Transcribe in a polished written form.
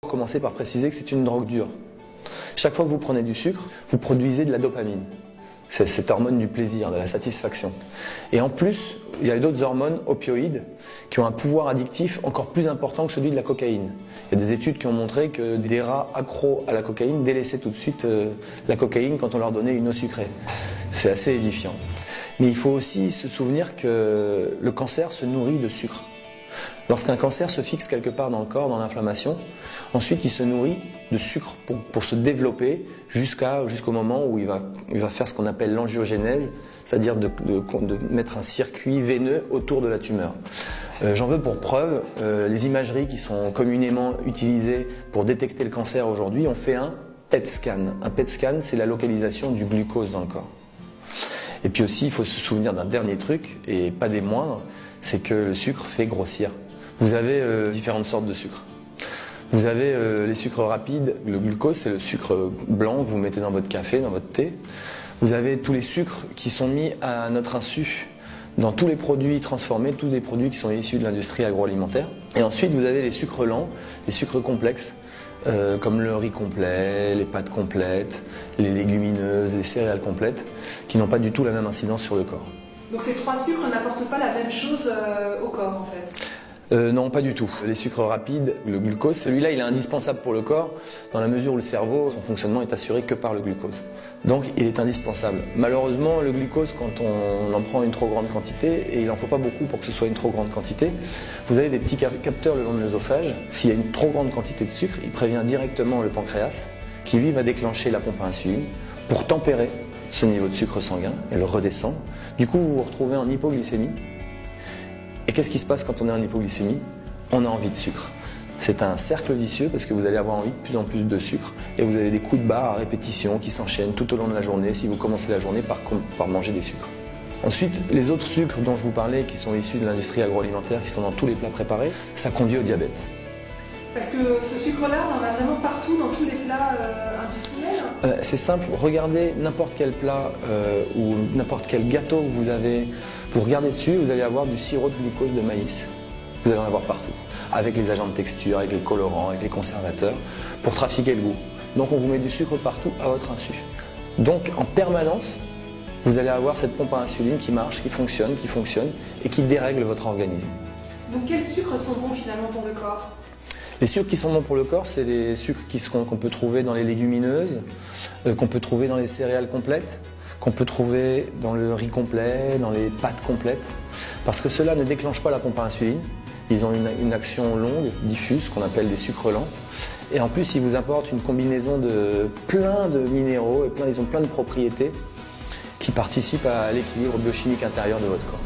Commencer par préciser que c'est une drogue dure. Chaque fois que vous prenez du sucre, vous produisez de la dopamine. C'est cette hormone du plaisir, de la satisfaction. Et en plus, il y a d'autres hormones opioïdes qui ont un pouvoir addictif encore plus important que celui de la cocaïne. Il y a des études qui ont montré que des rats accros à la cocaïne délaissaient tout de suite la cocaïne quand on leur donnait une eau sucrée. C'est assez édifiant. Mais il faut aussi se souvenir que le cancer se nourrit de sucre. Lorsqu'un cancer se fixe quelque part dans le corps, dans l'inflammation, ensuite il se nourrit de sucre pour se développer jusqu'au moment où il va faire ce qu'on appelle l'angiogénèse, c'est-à-dire de mettre un circuit veineux autour de la tumeur. J'en veux pour preuve les imageries qui sont communément utilisées pour détecter le cancer aujourd'hui. On fait un PET scan. Un PET scan, c'est la localisation du glucose dans le corps. Et puis aussi, il faut se souvenir d'un dernier truc, et pas des moindres, c'est que le sucre fait grossir. Vous avez différentes sortes de sucre. Vous avez les sucres rapides, le glucose, c'est le sucre blanc que vous mettez dans votre café, dans votre thé. Vous avez tous les sucres qui sont mis à notre insu dans tous les produits transformés, tous les produits qui sont issus de l'industrie agroalimentaire. Et ensuite, vous avez les sucres lents, les sucres complexes, comme le riz complet, les pâtes complètes, les légumineuses, les céréales complètes, qui n'ont pas du tout la même incidence sur le corps. Donc ces trois sucres n'apportent pas la même chose au corps en fait? Non, pas du tout. Les sucres rapides, le glucose, celui-là il est indispensable pour le corps dans la mesure où le cerveau, son fonctionnement est assuré que par le glucose. Donc il est indispensable. Malheureusement, le glucose, quand on en prend une trop grande quantité, et il n'en faut pas beaucoup pour que ce soit une trop grande quantité, vous avez des petits capteurs le long de l'œsophage. S'il y a une trop grande quantité de sucre, il prévient directement le pancréas qui lui va déclencher la pompe à insuline pour tempérer ce niveau de sucre sanguin et le redescendre. Du coup, vous vous retrouvez en hypoglycémie. Et qu'est-ce qui se passe quand on est en hypoglycémie? On a envie de sucre. C'est un cercle vicieux parce que vous allez avoir envie de plus en plus de sucre et vous avez des coups de barre à répétition qui s'enchaînent tout au long de la journée si vous commencez la journée par manger des sucres. Ensuite, les autres sucres dont je vous parlais qui sont issus de l'industrie agroalimentaire, qui sont dans tous les plats préparés, ça conduit au diabète. Parce que ce sucre-là, on en a vraiment partout dans tous les plats industriels? C'est simple, regardez n'importe quel plat ou n'importe quel gâteau que vous avez, vous regardez dessus, vous allez avoir du sirop de glucose de maïs. Vous allez en avoir partout, avec les agents de texture, avec les colorants, avec les conservateurs, pour trafiquer le goût. Donc on vous met du sucre partout à votre insu. Donc en permanence, vous allez avoir cette pompe à insuline qui marche, qui fonctionne et qui dérègle votre organisme. Donc quels sucres sont bons finalement pour le corps? Les sucres qui sont bons pour le corps, c'est les sucres qu'on peut trouver dans les légumineuses, qu'on peut trouver dans les céréales complètes, qu'on peut trouver dans le riz complet, dans les pâtes complètes, parce que ceux-là ne déclenchent pas la pompe à insuline. Ils ont une action longue, diffuse, qu'on appelle des sucres lents. Et en plus, ils vous apportent une combinaison de plein de minéraux, et ils ont plein de propriétés qui participent à l'équilibre biochimique intérieur de votre corps.